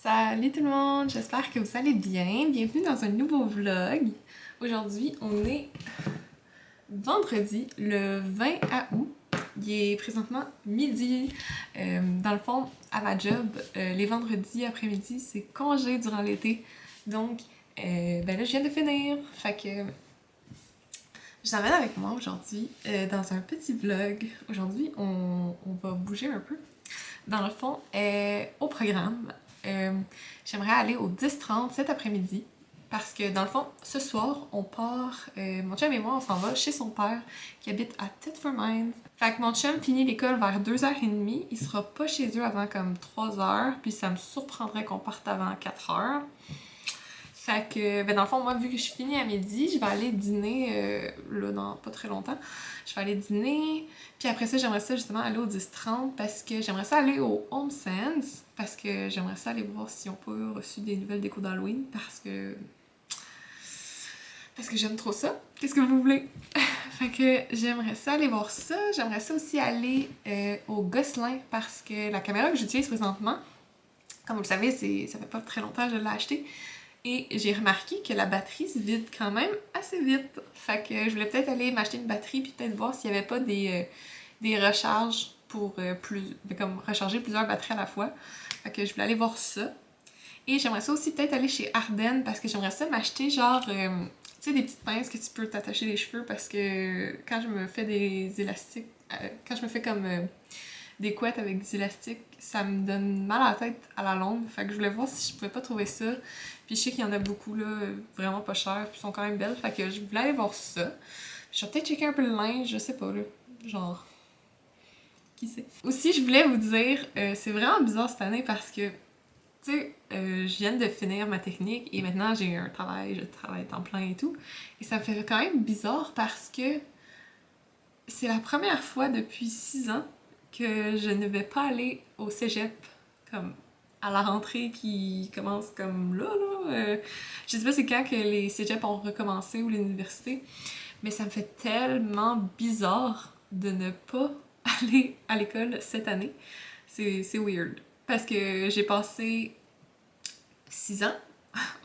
Salut tout le monde, j'espère que vous allez bien. Bienvenue dans un nouveau vlog. Aujourd'hui, on est vendredi, le 20 août. Il est présentement midi. Dans le fond, à ma job, les vendredis après-midi, c'est congé durant l'été. Donc, ben là, je viens de finir. Fait que je t'emmène avec moi aujourd'hui dans un petit vlog. Aujourd'hui, on va bouger un peu. Dans le fond, au programme, j'aimerais aller au 10-30 cet après-midi. Parce que dans le fond, ce soir, on part, mon chum et moi, on s'en va chez son père qui habite à Thetford Mines. Fait que mon chum finit l'école vers 2h30, il sera pas chez eux avant comme 3h, puis ça me surprendrait qu'on parte avant 4h. Fait que, ben dans le fond, moi, vu que je finis à midi, je vais aller dîner, là, dans pas très longtemps. Je vais aller dîner, puis après ça, j'aimerais ça justement aller au 10-30 parce que j'aimerais ça aller au Home Sense, parce que j'aimerais ça aller voir si on peut reçu des nouvelles décos d'Halloween, parce que j'aime trop ça. Qu'est-ce que vous voulez? Fait que j'aimerais ça aller voir ça. J'aimerais ça aussi aller au Gosselin, parce que la caméra que j'utilise présentement, comme vous le savez, ça fait pas très longtemps que je l'ai achetée. Et j'ai remarqué que la batterie se vide quand même assez vite. Fait que je voulais peut-être aller m'acheter une batterie puis peut-être voir s'il n'y avait pas des recharges pour comme recharger plusieurs batteries à la fois. Fait que je voulais aller voir ça. Et j'aimerais ça aussi peut-être aller chez Ardennes parce que j'aimerais ça m'acheter genre, tu sais, des petites pinces que tu peux t'attacher les cheveux parce que quand je me fais des élastiques, quand je me fais comme des couettes avec des élastiques, ça me donne mal à la tête à la longue. Fait que je voulais voir si je pouvais pas trouver ça. Puis je sais qu'il y en a beaucoup, là, vraiment pas chères, puis sont quand même belles. Fait que je voulais aller voir ça. Je vais peut-être checker un peu le linge, je sais pas, là. Genre, qui sait. Aussi, je voulais vous dire, c'est vraiment bizarre cette année parce que, tu sais, je viens de finir ma technique et maintenant j'ai un travail, je travaille temps plein et tout. Et ça me fait quand même bizarre parce que c'est la première fois depuis 6 ans que je ne vais pas aller au cégep, comme à la rentrée qui commence comme là. Je sais pas c'est quand que les cégeps ont recommencé ou l'université, mais ça me fait tellement bizarre de ne pas aller à l'école cette année. C'est weird. Parce que j'ai passé 6 ans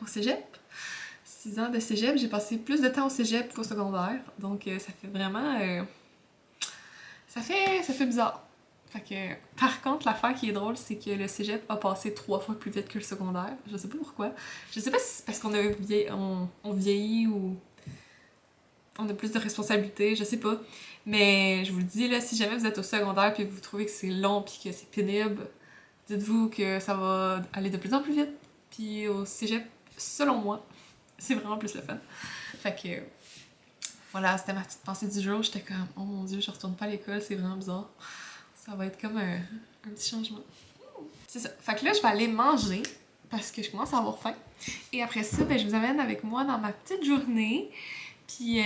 au cégep. 6 ans de cégep, j'ai passé plus de temps au cégep qu'au secondaire. Donc ça fait vraiment... ça fait bizarre. Fait que, par contre, l'affaire qui est drôle, c'est que le cégep a passé 3 fois plus vite que le secondaire. Je sais pas pourquoi. Je sais pas si c'est parce qu'on a on vieillit ou on a plus de responsabilités, je sais pas. Mais je vous le dis, là, si jamais vous êtes au secondaire puis vous trouvez que c'est long puis que c'est pénible, dites-vous que ça va aller de plus en plus vite. Puis au cégep, selon moi, c'est vraiment plus le fun. Fait que, voilà, c'était ma petite pensée du jour. J'étais comme, oh mon dieu, je retourne pas à l'école, c'est vraiment bizarre. Ça va être comme un petit changement. C'est ça. Fait que là, je vais aller manger parce que je commence à avoir faim. Et après ça, ben, je vous amène avec moi dans ma petite journée. Puis,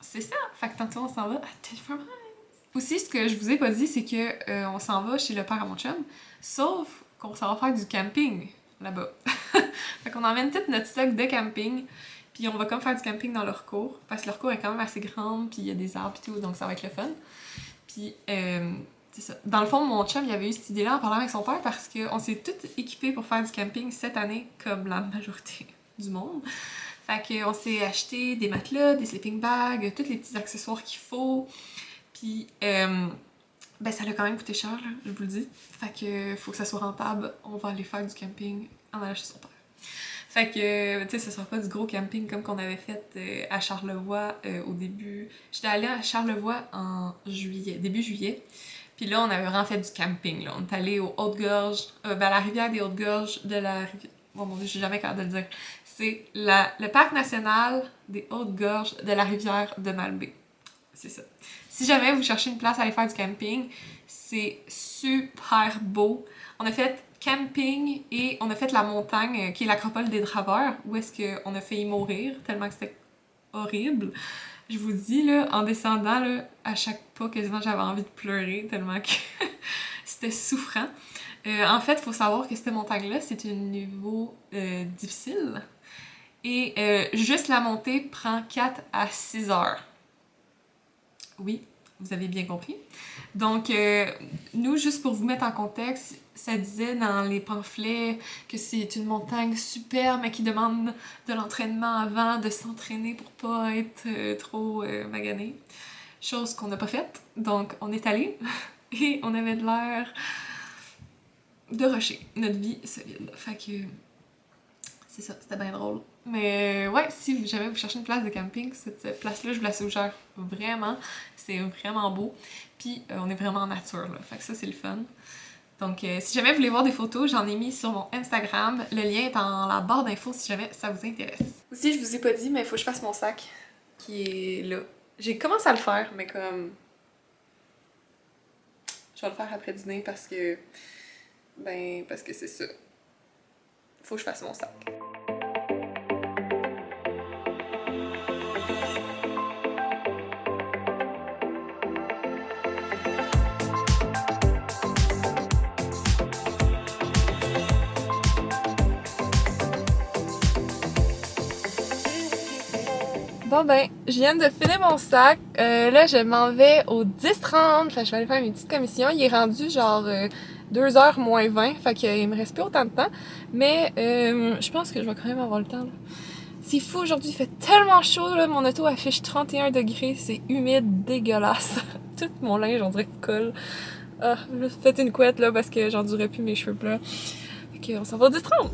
c'est ça. Fait que tantôt, on s'en va à Thetford Mines. Aussi, ce que je vous ai pas dit, c'est que on s'en va chez le père à mon chum. Sauf qu'on s'en va faire du camping là-bas. Fait qu'on emmène tout notre stock de camping. Puis on va comme faire du camping dans leur cour. Parce que leur cour est quand même assez grande. Puis il y a des arbres et tout. Donc ça va être le fun. Puis, c'est ça. Dans le fond, mon chum, il avait eu cette idée-là en parlant avec son père parce qu'on s'est tous équipés pour faire du camping cette année, comme la majorité du monde. Fait qu'on s'est acheté des matelas, des sleeping bags, tous les petits accessoires qu'il faut. Puis, ben ça a quand même coûté cher, là, je vous le dis. Fait que faut que ça soit rentable. On va aller faire du camping en allant chez son père. Fait que, tu sais, ce sera pas du gros camping comme qu'on avait fait à Charlevoix au début. J'étais allée à Charlevoix en juillet, début juillet. Puis là, on avait vraiment fait du camping, là. On est allé aux Hautes-Gorges, à la rivière des Hautes-Gorges de la rivière... Oh mon dieu, je suis jamais capable de le dire. C'est le parc national des Hautes-Gorges de la rivière de Malbaie. C'est ça. Si jamais vous cherchez une place à aller faire du camping, c'est super beau. On a fait camping et on a fait la montagne qui est l'acropole des Draveurs, où est-ce qu'on a failli mourir tellement que c'était horrible. Je vous dis, là, en descendant, là, à chaque pas, quasiment j'avais envie de pleurer tellement que c'était souffrant. En fait, il faut savoir que cette montagne-là, c'est un niveau difficile. Et juste la montée prend 4 à 6 heures. Oui, vous avez bien compris. Donc, nous, juste pour vous mettre en contexte, ça disait dans les pamphlets que c'est une montagne superbe, mais qui demande de l'entraînement avant, de s'entraîner pour pas être trop magané. Chose qu'on n'a pas faite. Donc, on est allé et on avait de l'air de rusher notre vie solide. Fait que c'est ça, c'était bien drôle. Mais ouais, si jamais vous cherchez une place de camping, cette place-là, je vous la suggère vraiment. C'est vraiment beau. Puis on est vraiment en nature, là. Fait que ça, c'est le fun. Donc, si jamais vous voulez voir des photos, j'en ai mis sur mon Instagram. Le lien est dans la barre d'infos si jamais ça vous intéresse. Aussi, je vous ai pas dit, mais il faut que je fasse mon sac qui est là. J'ai commencé à le faire, mais comme... Je vais le faire après dîner parce que... parce que c'est ça. Faut que je fasse mon sac. Bon ben, je viens de finir mon sac. Là, je m'en vais au 10h30. Fait que je vais aller faire une petite commission. Il est rendu genre 2h moins 20. Fait qu'il me reste plus autant de temps. Mais je pense que je vais quand même avoir le temps. Là. C'est fou aujourd'hui, il fait tellement chaud. Là. Mon auto affiche 31 degrés. C'est humide, dégueulasse. Tout mon linge, on dirait qu'il colle. Ah, je faites une couette là parce que j'endurais plus mes cheveux plats. Fait qu'on s'en va au 10h30.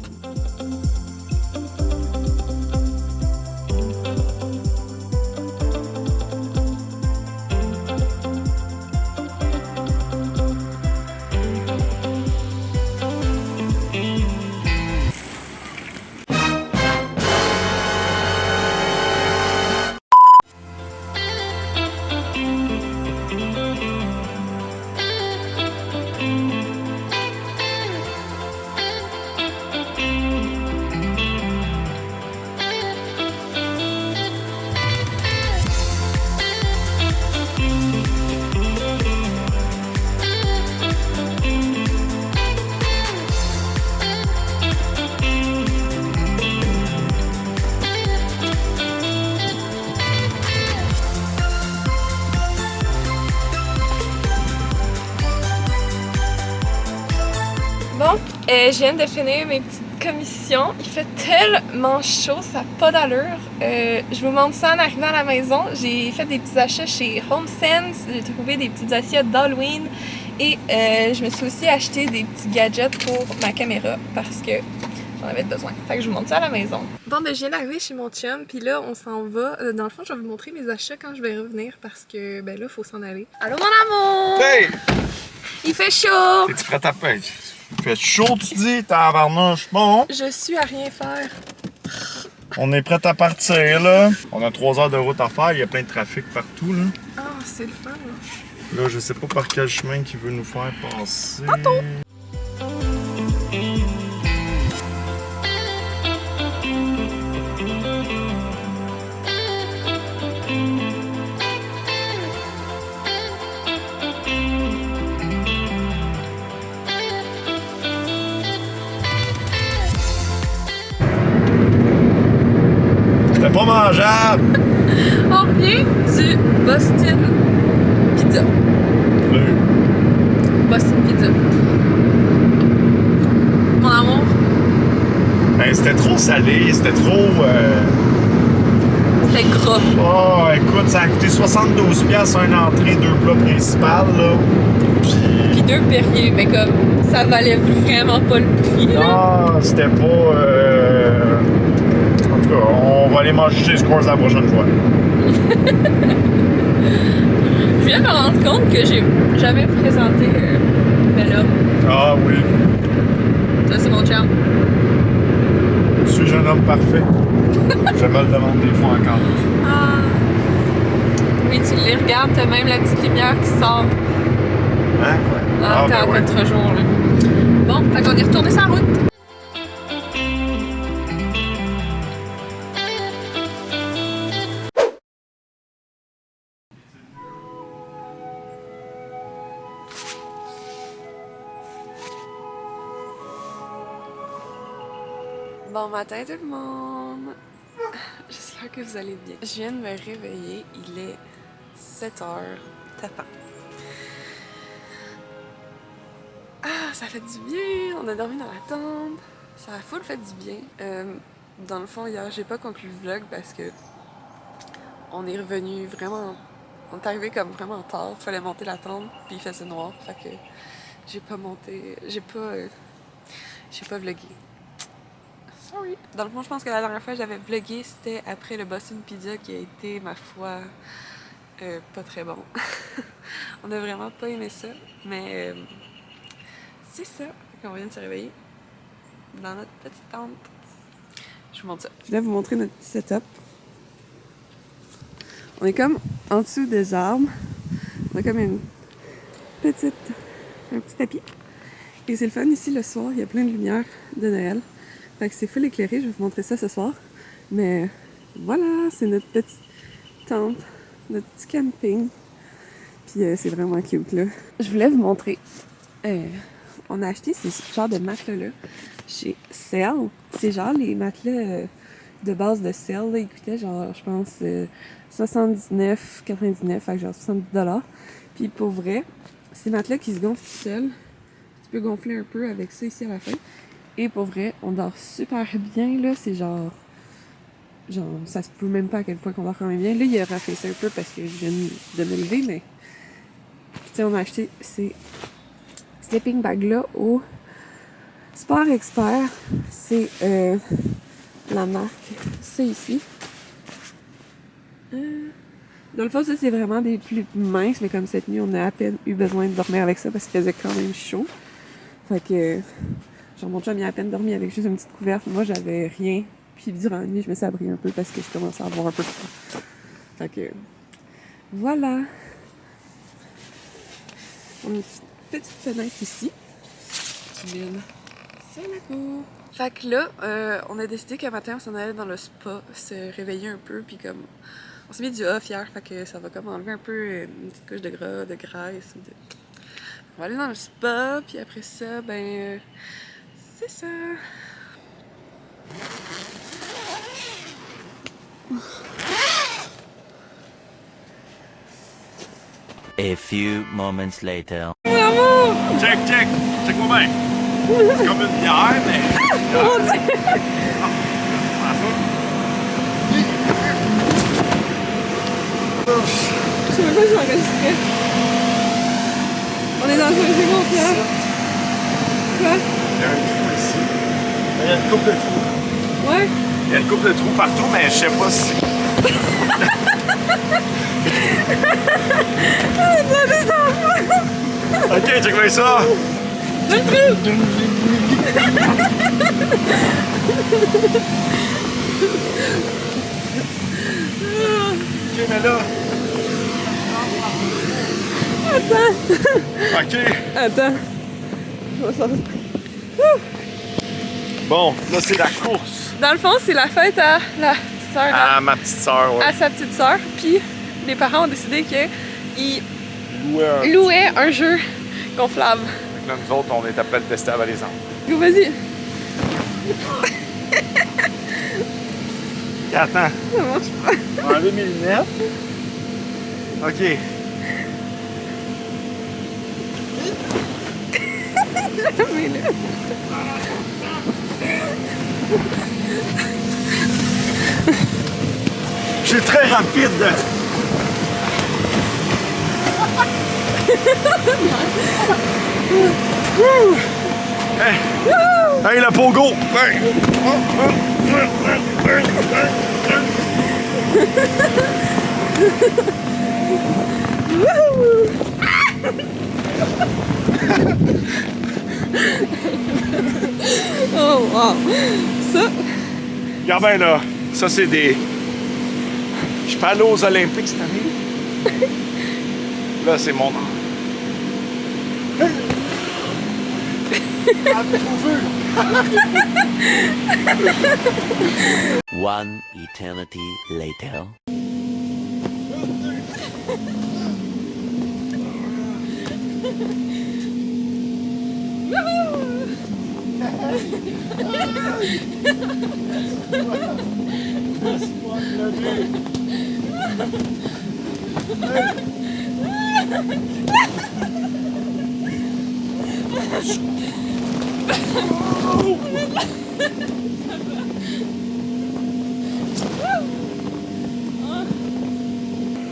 Bon, je viens de finir mes petites commissions. Il fait tellement chaud, ça n'a pas d'allure. Je vous montre ça en arrivant à la maison. J'ai fait des petits achats chez HomeSense. J'ai trouvé des petites assiettes d'Halloween. Et je me suis aussi acheté des petits gadgets pour ma caméra parce que j'en avais besoin. Fait que je vous montre ça à la maison. Bon, ben je viens d'arriver chez mon chum. Puis là, on s'en va. Dans le fond, je vais vous montrer mes achats quand je vais revenir parce que, ben là, il faut s'en aller. Allô, mon amour! Hey! Il fait chaud! Es-tu prête à pêche? Il fait chaud, tu dis, tabarnouche. Bon, Je suis à rien faire. on est prêt à partir, là. On a 3 heures de route à faire, il y a plein de trafic partout, là. Ah, c'est le fun, là. Là, je sais pas par quel chemin qu'il veut nous faire passer. C'était pas mangeable! On revient du Boston Pizza. Oui. Boston Pizza. Mon amour. Ben, c'était trop salé, c'était trop... C'était gras. Oh, écoute, ça a coûté 72$ une entrée, 2 plats principales, là. Puis 2 Perrier, mais comme ça valait vraiment pas le prix, là. Ah, c'était pas... En tout cas, on va aller manger chez Scores la prochaine fois. Je viens de me rendre compte que j'ai jamais présenté Bella. Ah oui. Ça, c'est mon chum. Suis-je un homme parfait? Je me le demande des fois encore. Ah. Oui, tu les regardes, t'as même la petite lumière qui sort. Hein? Ah, t'es en ouais. contre-jour, là. Bon, fait qu'on est retourné sur la route. Bon matin tout le monde! J'espère que vous allez bien. Je viens de me réveiller, il est 7h. tapant. Ah, ça fait du bien! On a dormi dans la tente. Ça a full fait du bien. Dans le fond, hier, j'ai pas conclu le vlog parce que on est revenu vraiment... On est arrivé comme vraiment tard. Il fallait monter la tente, puis il faisait noir. Fait que j'ai pas monté... J'ai pas vlogué. Sorry. Dans le fond, je pense que la dernière fois que j'avais vlogué, c'était après le Boston Pizza qui a été, ma foi, pas très bon. On a vraiment pas aimé ça, mais c'est ça. On vient de se réveiller dans notre petite tente. Je vous montre ça. Je vais vous montrer notre petit setup. On est comme en dessous des arbres. On a comme un petit tapis. Et c'est le fun ici le soir, il y a plein de lumière de Noël. Fait que c'est full éclairé, je vais vous montrer ça ce soir. Mais voilà, c'est notre petite tente, notre petit camping. Puis c'est vraiment cute là. Je voulais vous montrer. On a acheté ce genre de matelas-là chez Cell. C'est genre les matelas de base de Cell. Là, ils coûtaient genre, je pense, 79,99, fait que genre 70$. Puis pour vrai, ces matelas qui se gonflent tout seuls. Tu peux gonfler un peu avec ça ici à la fin. Et pour vrai, on dort super bien, là. C'est genre, ça se peut même pas à quel point qu'on dort quand même bien. Là, il a rafraîchi un peu parce que je viens de me lever, mais... Tu sais, on a acheté ces sleeping bags-là au Sport Expert. C'est la marque, ça ici. Dans le fond, ça, c'est vraiment des plus minces, mais comme cette nuit, on a à peine eu besoin de dormir avec ça parce qu'il faisait quand même chaud. Fait que... Genre, mon chum, il a à peine dormi avec juste une petite couverte. Moi, j'avais rien. Puis durant la nuit, je me suis abri un peu parce que je commençais à avoir un peu froid. Fait que... Voilà. On a une petite fenêtre ici qui mène sur la cour. Fait que là, on a décidé qu'un matin, on s'en allait dans le spa, se réveiller un peu, puis comme... On s'est mis du off hier, fait que ça va comme enlever un peu une petite couche de gras, de graisse. On va aller dans le spa, puis après ça, ben... c'est ça. A few moments later. Check, check! Check-moi bien! C'est comme une bière, mais... Mon Dieu! Je sais même pas si j'enregistrais. On est dans un jeu gonflable. Quoi? Il y a un trou ici. Il y a une couple de trous. Ouais? Il y a une couple de trous partout, mais je sais pas si... Des enfants! Ok, check-moi ça! Le trou! Ok, mais là... Attends! Ok. Attends. Je vais sortir. Bon, là, c'est la course. Dans le fond, c'est la fête à la petite sœur. À ma petite sœur, ouais. À sa petite sœur. Puis les parents ont décidé qu'ils Ouais. louaient un jeu gonflable. Fait que là, nous autres, on est appelés à le tester à Valaisan. Go, vas-y. Attends. Ça marche pas. Je vais enlever mes lunettes. Ok. Mais là... Je suis très rapide. Hey, hey, la pogo! Hey. Oh wow! Ça... Regarde bien là, ça c'est des... Je suis pas allé aux Olympiques cette année. Là, c'est mon âge. One eternity later.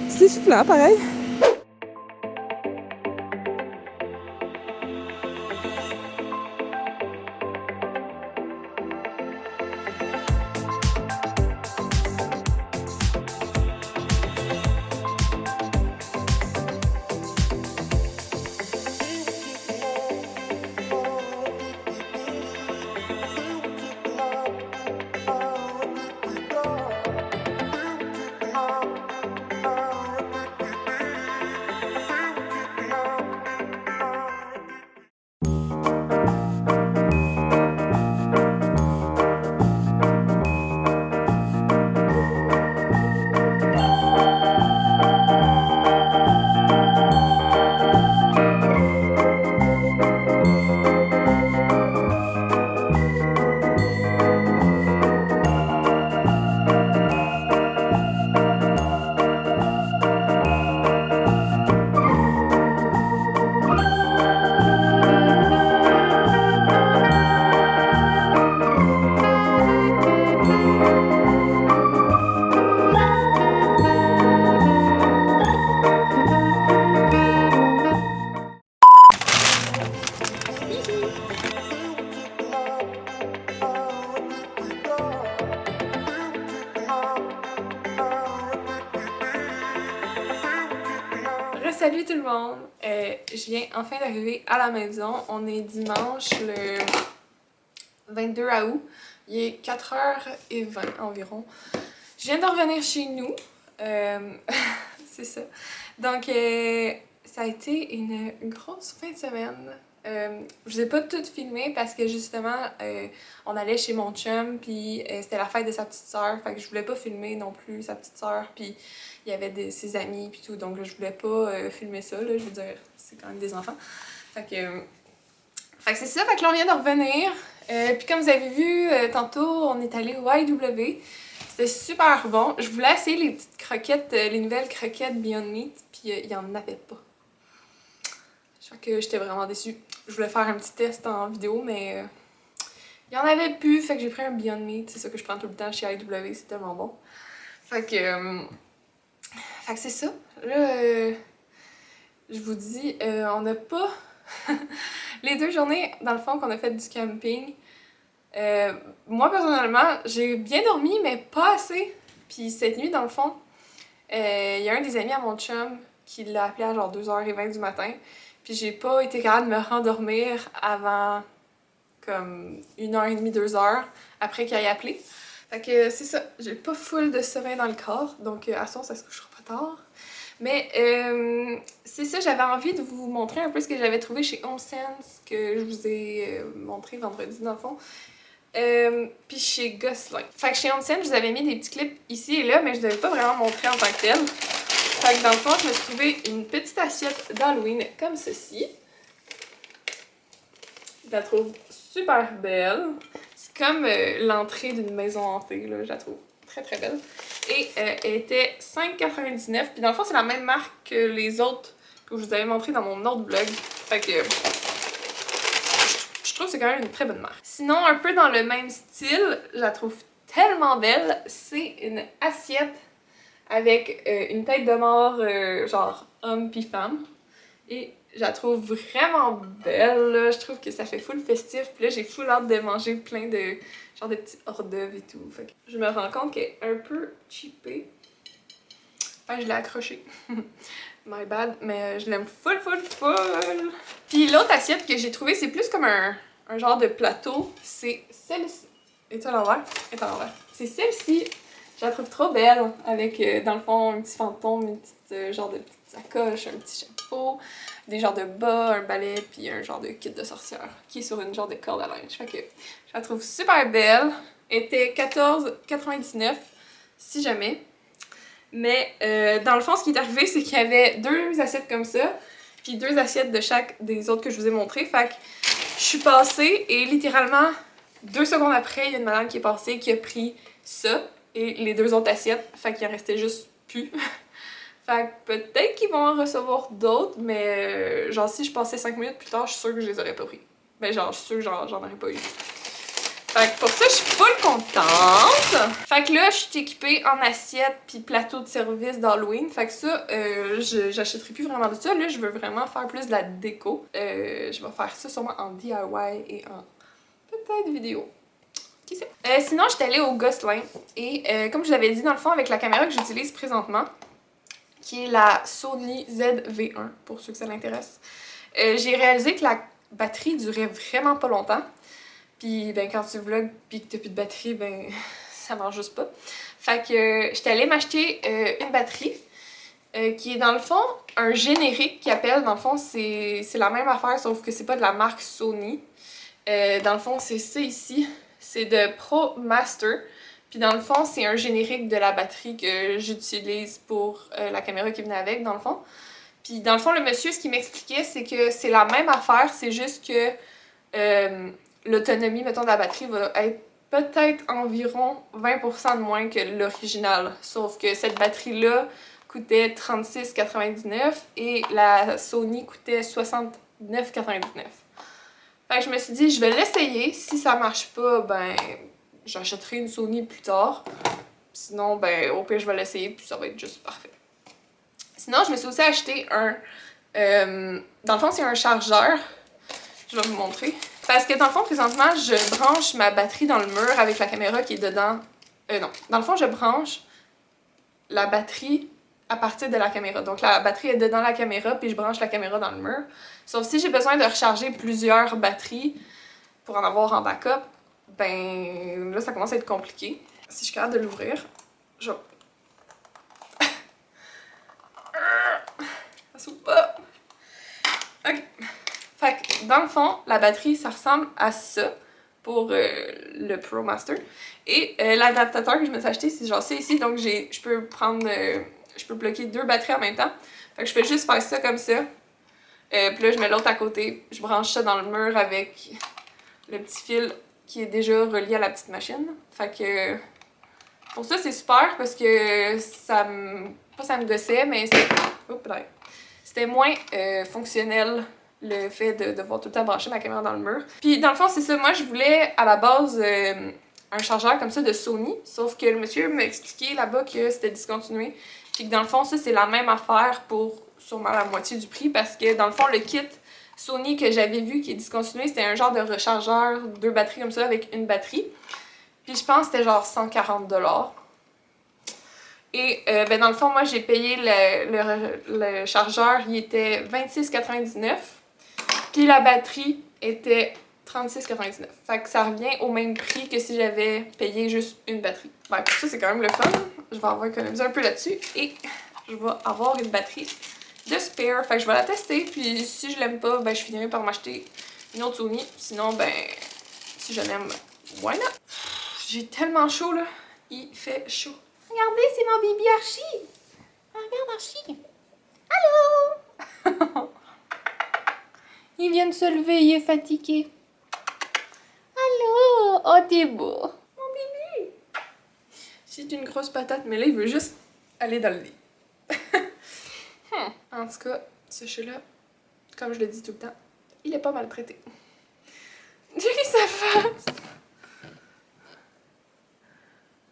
C'est soufflant, pareil. Salut tout le monde! Je viens enfin d'arriver à la maison. On est dimanche le 22 août. Il est 4h20 environ. Je viens de revenir chez nous. C'est ça. Donc, ça a été une grosse fin de semaine. Je vous ai pas tout filmé parce que justement, on allait chez mon chum, puis c'était la fête de sa petite sœur. Fait que je voulais pas filmer non plus sa petite sœur, puis il y avait ses amis, puis tout. Donc là, je voulais pas filmer ça, là. Je veux dire, c'est quand même des enfants. Fait que c'est ça. Fait que là, on vient de revenir. Puis comme vous avez vu tantôt, on est allé au IW. C'était super bon. Je voulais essayer les petites croquettes, les nouvelles croquettes Beyond Meat, puis il y en avait pas. Je crois que j'étais vraiment déçue. Je voulais faire un petit test en vidéo, mais il y en avait plus, fait que j'ai pris un Beyond Meat. C'est ça que je prends tout le temps chez IW, c'est tellement bon. Fait que c'est ça. Là, je vous dis, on n'a pas... les 2 journées, dans le fond, qu'on a fait du camping, moi, personnellement, j'ai bien dormi, mais pas assez. Puis cette nuit, dans le fond, il y a un des amis à mon chum qui l'a appelé à genre 2h20 du matin. Puis j'ai pas été capable de me rendormir avant comme 1h30, 2h après qu'il ait appelé. Fait que c'est ça, j'ai pas full de sommeil dans le corps, donc à ce moment, ça se couchera pas tard. Mais c'est ça, j'avais envie de vous montrer un peu ce que j'avais trouvé chez HomeSense, que je vous ai montré vendredi dans le fond. Puis chez Gosselin. Fait que chez HomeSense, je vous avais mis des petits clips ici et là, mais je ne vous avais pas vraiment montré en tant que tel. Fait que dans le fond, je me suis trouvé une petite assiette d'Halloween comme ceci. Je la trouve super belle. C'est comme l'entrée d'une maison hantée, là, je la trouve très très belle. Et elle était 5,99$. Puis dans le fond, c'est la même marque que les autres que je vous avais montré dans mon autre vlog. Fait que je trouve que c'est quand même une très bonne marque. Sinon, un peu dans le même style, je la trouve tellement belle. C'est une assiette avec une tête de mort, genre homme puis femme. Et je la trouve vraiment belle, là. Je trouve que ça fait full festif. Puis là, j'ai full hâte de manger plein de genre de petits hors d'œuvre et tout. Fait que je me rends compte qu'elle est un peu cheapée. Enfin, je l'ai accrochée. My bad. Mais je l'aime full. Puis l'autre assiette que j'ai trouvée, c'est plus comme un genre de plateau. C'est celle-ci. Est-ce à l'envers? Est à l'envers. C'est celle-ci. Je la trouve trop belle, avec dans le fond un petit fantôme, une petite genre de petite sacoche, un petit chapeau, des genres de bas, un balai, puis un genre de kit de sorcière qui est sur une genre de corde à linge. Fait que je la trouve super belle. Elle était 14,99$ si jamais. Mais dans le fond, ce qui est arrivé, c'est qu'il y avait 2 assiettes comme ça, puis 2 assiettes de chaque des autres que je vous ai montré. Fait que je suis passée et littéralement 2 secondes après, il y a une madame qui est passée qui a pris ça et les 2 autres assiettes. Fait qu'il en restait juste plus. Fait que peut-être qu'ils vont en recevoir d'autres, mais genre si je passais 5 minutes plus tard, je suis sûre que je les aurais pas pris. Ben genre, je suis sûre que j'en aurais pas eu. Fait que pour ça, je suis full contente. Fait que là, je suis équipée en assiette puis plateau de service d'Halloween. Fait que ça, j'achèterai plus vraiment de ça. Là, je veux vraiment faire plus de la déco. Je vais faire ça sûrement en DIY et en peut-être vidéo. Qui sait? Sinon, j'étais allée au Gosselin. Et comme je l'avais dit, dans le fond, avec la caméra que j'utilise présentement, qui est la Sony ZV-1, pour ceux que ça l'intéresse, j'ai réalisé que la batterie durait vraiment pas longtemps. Puis ben quand tu vlogs pis que t'as plus de batterie, ben ça marche juste pas. Fait que j'étais allée m'acheter une batterie qui est dans le fond un générique qui appelle. Dans le fond, c'est la même affaire sauf que c'est pas de la marque Sony. Dans le fond, c'est ça ici. C'est de Pro Master. Puis dans le fond, c'est un générique de la batterie que j'utilise pour la caméra qui venait avec, dans le fond. Puis dans le fond, le monsieur, ce qu'il m'expliquait, c'est que c'est la même affaire, c'est juste que l'autonomie, mettons, de la batterie va être peut-être environ 20% de moins que l'original. Sauf que cette batterie-là coûtait 36,99 et la Sony coûtait 69,99. Fait que je me suis dit, je vais l'essayer. Si ça marche pas, ben, j'achèterai une Sony plus tard. Sinon, ben, au pire, je vais l'essayer puis ça va être juste parfait. Sinon, je me suis aussi acheté un... dans le fond, c'est un chargeur. Je vais vous montrer. Parce que dans le fond, présentement, je branche ma batterie dans le mur avec la caméra qui est dedans. Non. Dans le fond, je branche la batterie à partir de la caméra. Donc la batterie est dedans la caméra, puis je branche la caméra dans le mur. Sauf si j'ai besoin de recharger plusieurs batteries pour en avoir en backup, ben là, ça commence à être compliqué. Si je suis capable de l'ouvrir, je... Ça s'ouvre pas. Ok. Fait que, dans le fond, la batterie, ça ressemble à ça pour le Pro Master. Et l'adaptateur que je me suis acheté, c'est genre ça ici. Donc, je peux prendre... je peux bloquer 2 batteries en même temps. Fait que je fais juste faire ça comme ça. Puis là, je mets l'autre à côté. Je branche ça dans le mur avec le petit fil qui est déjà relié à la petite machine. Fait que... pour ça, c'est super parce que ça me... pas ça me gossait, mais c'était moins fonctionnel le fait de devoir tout le temps brancher ma caméra dans le mur. Puis dans le fond, c'est ça, moi je voulais à la base un chargeur comme ça de Sony, sauf que le monsieur m'a expliqué là-bas que c'était discontinué. Puis que dans le fond, ça c'est la même affaire pour sûrement la moitié du prix, parce que dans le fond, le kit Sony que j'avais vu qui est discontinué, c'était un genre de rechargeur, 2 batteries comme ça avec une batterie. Puis je pense que c'était genre 140$. Et ben dans le fond, moi j'ai payé le chargeur, il était 26,99$. Puis la batterie était 36,99$. Fait que ça revient au même prix que si j'avais payé juste une batterie. Ben pour ça, c'est quand même le fun. Je vais avoir économisé un peu là-dessus. Et je vais avoir une batterie de spare. Fait que je vais la tester. Puis si je l'aime pas, ben je finirai par m'acheter une autre Sony. Sinon, ben si je l'aime, why not? J'ai tellement chaud là. Il fait chaud. Regardez, c'est mon bébé Archie. Regarde Archie. Allô? Il vient de se lever, il est fatigué. Allô? Oh, t'es beau. Mon bébé. C'est une grosse patate, mais là, il veut juste aller dans le lit. En tout cas, ce chat-là, comme je le dis tout le temps, il est pas maltraité. J'ai vu sa face.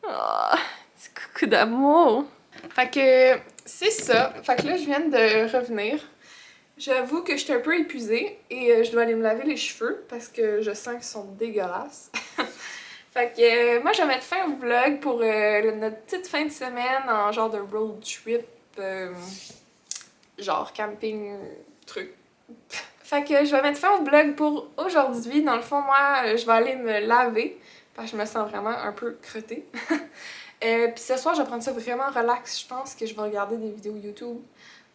Oh, petit coucou d'amour. Fait que c'est ça. Fait que là, je viens de revenir. J'avoue que je suis un peu épuisée et je dois aller me laver les cheveux parce que je sens qu'ils sont dégueulasses. Fait que moi, je vais mettre fin au vlog pour notre petite fin de semaine en genre de road trip, genre camping truc. Fait que je vais mettre fin au vlog pour aujourd'hui. Dans le fond, moi, je vais aller me laver parce que je me sens vraiment un peu crettée. Puis ce soir, je vais prendre ça vraiment relax. Je pense que je vais regarder des vidéos YouTube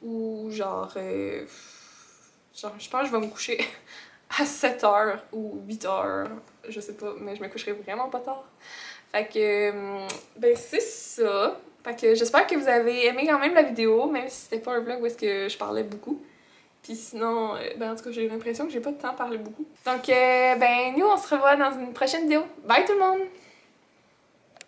ou genre... je pense que je vais me coucher à 7h ou 8h, je sais pas, mais je me coucherai vraiment pas tard. Fait que, ben c'est ça. Fait que j'espère que vous avez aimé quand même la vidéo, même si c'était pas un vlog où est-ce que je parlais beaucoup. Puis sinon, ben en tout cas, j'ai l'impression que j'ai pas de temps à parler beaucoup. Donc, ben nous, on se revoit dans une prochaine vidéo. Bye tout le monde!